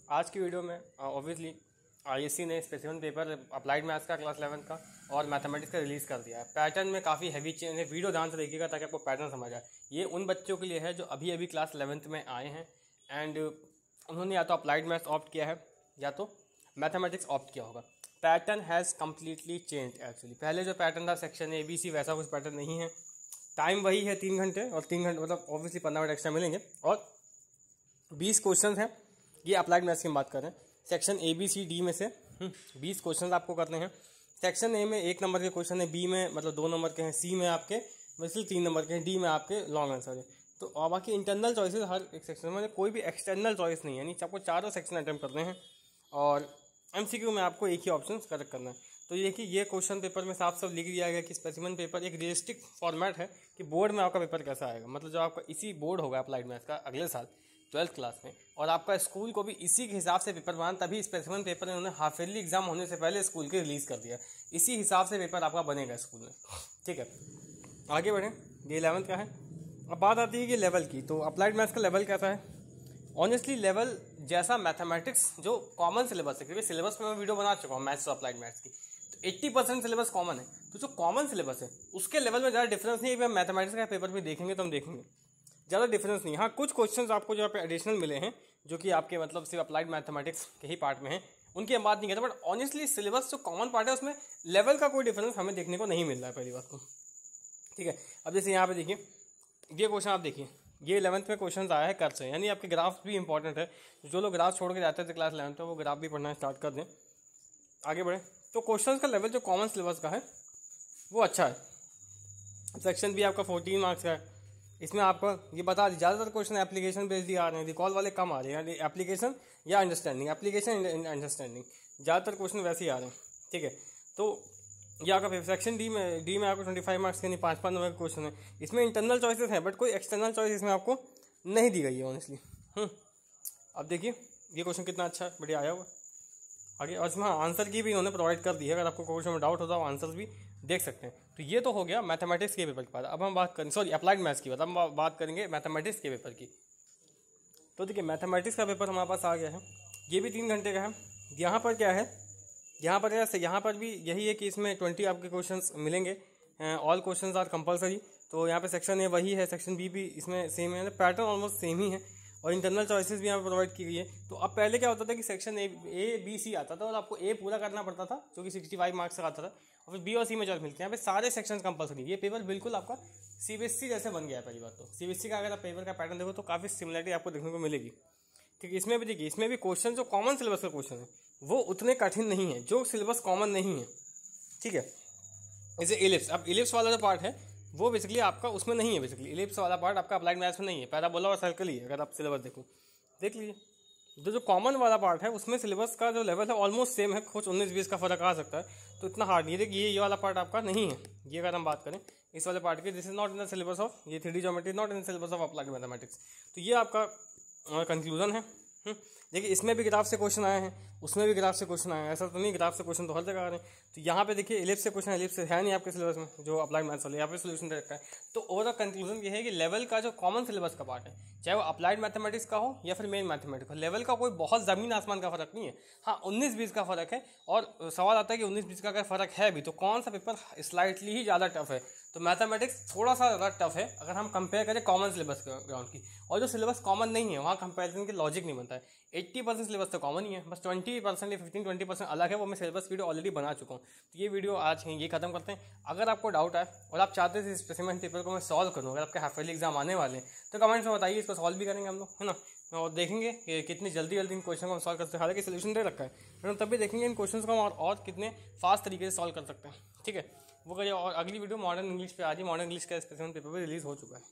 आज की वीडियो में ऑब्वियसली आईएससी ने स्पेसिफिक पेपर अप्लाइड मैथ्स का क्लास 11 का और मैथमेटिक्स का रिलीज़ कर दिया है। पैटर्न में काफ़ी हैवी चेंज है। वीडियो ध्यान से देखिएगा ताकि आपको पैटर्न समझ आए। ये उन बच्चों के लिए है जो अभी अभी क्लास 11th में आए हैं एंड उन्होंने या तो अप्लाइड मैथ्स ऑप्ट किया है या तो मैथमेटिक्स ऑप्ट किया होगा। Pattern has completely change actually. पहले जो पैटर्न था सेक्शन ABC वैसा कुछ पैटर्न नहीं है। टाइम वही है 3 घंटे और 3 घंटे मतलब ऑब्वियसली 15 मिनट एक्स्ट्रा मिलेंगे और 20 क्वेश्चन हैं। ये अप्लाइड मैथ्स की बात कर रहे हैं। सेक्शन ABCD में से 20 क्वेश्चन आपको करने हैं। सेक्शन A में 1 नंबर के क्वेश्चन है, B में मतलब 2 नंबर के हैं, C में आपके वैसे 3 नंबर के हैं, D में आपके लॉन्ग आंसर है। तो और बाकी इंटरनल चॉइसेस हर एक सेक्शन में, कोई भी एक्सटर्नल चॉइस नहीं है, यानी आपको चारों सेक्शन अटेम्प्ट करने हैं और MCQ में आपको एक ही ऑप्शन करेक्ट करना है। तो ये कि ये क्वेश्चन पेपर में साफ साफ लिख दिया गया कि स्पेसिमेन पेपर एक रियलिस्टिक फॉर्मेट है कि बोर्ड में आपका पेपर कैसा आएगा। मतलब जो आपका इसी बोर्ड होगा अप्लाइड मैथ्स का अगले साल 12th क्लास में, और आपका स्कूल को भी इसी के हिसाब से पेपर बनाना, तभी स्पेसिमेन पेपर इन्होंने हाफ ईयरली एग्जाम होने से पहले स्कूल के रिलीज़ कर दिया। इसी हिसाब से पेपर आपका बनेगा स्कूल में। ठीक है, आगे बढ़ें। ये 11th का है। अब बात आती है कि लेवल की। तो अप्लाइड मैथ्स का लेवल कैसा है? ऑनेस्टली लेवल जैसा मैथमेटिक्स जो कॉमन सिलेबस है, क्योंकि सिलेबस में मैं वीडियो बना चुका हूँ मैथ्स और अप्लाइड मैथ्स की, तो 80% सिलेबस कॉमन है। तो जो कॉमन सिलेबस है उसके लेवल में ज़्यादा डिफरेंस नहीं है। मैथमेटिक्स का पेपर भी देखेंगे तो हम देखेंगे ज़्यादा डिफरेंस नहीं। हाँ, कुछ क्वेश्चंस आपको जो पे एडिशनल मिले हैं जो कि आपके मतलब सिर्फ अप्लाइड मैथमेटिक्स के ही पार्ट में हैं, उनकी हम बात नहीं करते। बट ऑनेस्टली सिलेबस जो कॉमन पार्ट है उसमें लेवल का कोई डिफरेंस हमें देखने को नहीं मिल रहा है, पहली बात को। ठीक है, अब जैसे यहाँ पे देखिए, ये क्वेश्चन आप देखिए, ये 11th में क्वेश्चन आया है कर्व से, यानी आपके ग्राफ भी इंपॉर्टेंट है। जो लोग ग्राफ छोड़ के जाते थे क्लास 11th में वो ग्राफ भी पढ़ना स्टार्ट कर दें। आगे बढ़े तो क्वेश्चन का लेवल जो कॉमन सिलेबस का है वो अच्छा है। सेक्शन भी आपका 14 मार्क्स का है। इसमें आपको ये बता दी ज़्यादातर क्वेश्चन एप्लीकेशन बेस्ड ही आ रहे हैं, रिकॉल वाले कम आ रहे हैं, यानी एप्लीकेशन या अंडरस्टैंडिंग, एप्लीकेशन अंडरस्टैंडिंग, ज़्यादातर क्वेश्चन वैसे ही आ रहे हैं। ठीक है, तो ये आपका सेक्शन डी में आपको 25 मार्क्स के नहीं 5-5 नंबर के क्वेश्चन है। इसमें इंटरनल चॉइसेस हैं बट कोई एक्सटर्नल चॉइस इसमें आपको नहीं दी गई है ऑनेस्टली। अब देखिए ये क्वेश्चन कितना अच्छा है, बढ़िया आया हुआ आगे। और इसमें आंसर की भी इन्होंने प्रोवाइड कर दी है, अगर आपको क्वेश्चन में डाउट होता है आंसर भी देख सकते हैं। तो ये तो हो गया मैथमेटिक्स के पेपर की बात। अब हम बात करें अप्लाइड मैथ्स की बात, हम बात करेंगे मैथमेटिक्स के पेपर की। तो देखिए मैथमेटिक्स का पेपर हमारे पास आ गया है। ये भी 3 घंटे का है। यहाँ पर क्या है, यहाँ पर भी यही है कि इसमें 20 आपके क्वेश्चंस मिलेंगे। All questions are compulsory. तो यहाँ पे सेक्शन A वही है, सेक्शन B भी इसमें सेम है, पैटर्न ऑलमोस्ट सेम ही है और इंटरनल चॉइसेस भी यहाँ पे प्रोवाइड की गई है। तो अब पहले क्या होता था कि सेक्शन A B C आता था और आपको A पूरा करना पड़ता था जो कि 65 मार्क्स का आता था, और फिर B और C में चॉइस मिलती है। यहाँ पे सारे सेक्शन कंपलसरी। ये पेपर बिल्कुल आपका CBSE जैसे बन गया है। पहली बात तो CBSE का अगर आप पेपर का पैटर्न देखो तो काफ़ी सिमिलरिटी आपको देखने को मिलेगी। ठीक है, इसमें भी देखिए, इसमें भी क्वेश्चन जो कॉमन सिलेबस का क्वेश्चन है वो उतने कठिन नहीं है जो सिलेबस कॉमन नहीं है। ठीक है, जैसे इलिप्स, अब इलिप्स वाला जो पार्ट है वो बेसिकली आपका उसमें नहीं है। बेसिकली इलिप्स वाला पार्ट आपका अप्लाइड मैथ्स में नहीं है, पैराबोला और सर्कल ही है। अगर आप सिलेबस देख लीजिए, जो कॉमन वाला पार्ट है उसमें सिलेबस का जो लेवल है ऑलमोस्ट सेम है, कुछ 19-20 का फर्क आ सकता है, तो इतना हार्ड नहीं है। ये वाला पार्ट आपका नहीं है। ये अगर हम बात करें इस वाले पार्ट की, this is not in the syllabus of, ये 3D geometry not in the syllabus of applied mathematics. तो ये आपका कंक्लूजन है। देखिए इसमें भी ग्राफ से क्वेश्चन आए हैं, उसमें भी ग्राफ से क्वेश्चन आए हैं, ऐसा तो नहीं ग्राफ से क्वेश्चन तो हर जगह आ रहे हैं। तो यहाँ पे देखिए इलिप्स से क्वेश्चन, इलिप्स है नहीं आपके सिलेबस में जो अप्लाइड मैथ्स वाले, यहाँ पे सोल्यूशन दे रखा है। तो ओवरऑल कंक्लूजन ये है कि लेवल का जो कॉमन सिलेबस का पार्ट है, चाहे वो अप्लाइड मैथमेटिक्स का हो या फिर मेन मैथमेटिक्स, लेवल का कोई बहुत ज़मीन आसमान का फर्क नहीं है। हाँ, 19-20 का फर्क है। और सवाल आता है कि 19-20 का अगर फर्क है भी तो कौन सा पेपर स्लाइटली ही ज़्यादा टफ है? तो मैथमेटिक्स थोड़ा सा ज़्यादा टफ है अगर हम कंपेयर करें कॉमन सिलेबस के ग्राउंड की। और जो सिलेबस कॉमन नहीं है वहाँ कंपेरिजन के लॉजिक नहीं बनता है। 80% सिलेबस तो कॉमन ही है, बस 20% या 15-20% अलग है, वो मैं सिलेबस वीडियो ऑलरेडी बना चुका हूँ। तो ये वीडियो आज ये खत्म करते हैं। अगर आपको डाउट है और आप चाहते थे स्पेसिमेन पेपर को मैं सॉल्व करूँ, अगर आपके हाफ ईयरली एग्जाम आने वाले हैं तो कमेंट्स में बताइए, इसको सॉल्व भी करेंगे हम लोग, है ना, और देखेंगे कि कितनी जल्दी इन क्वेश्चन को हम सॉल्व कर सकते हैं। हालांकि सोल्यूशन दे रखा है, फिर हम तब भी देखेंगे इन क्वेश्चन को हम और कितने फास्ट तरीके से सॉल्व कर सकते हैं। ठीक है, वो करिए। और अगली वीडियो मॉडर्न इंग्लिश पे आ रही है। मॉडर्न इंग्लिश का स्पेसिमेन पेपर भी रिलीज हो चुका है।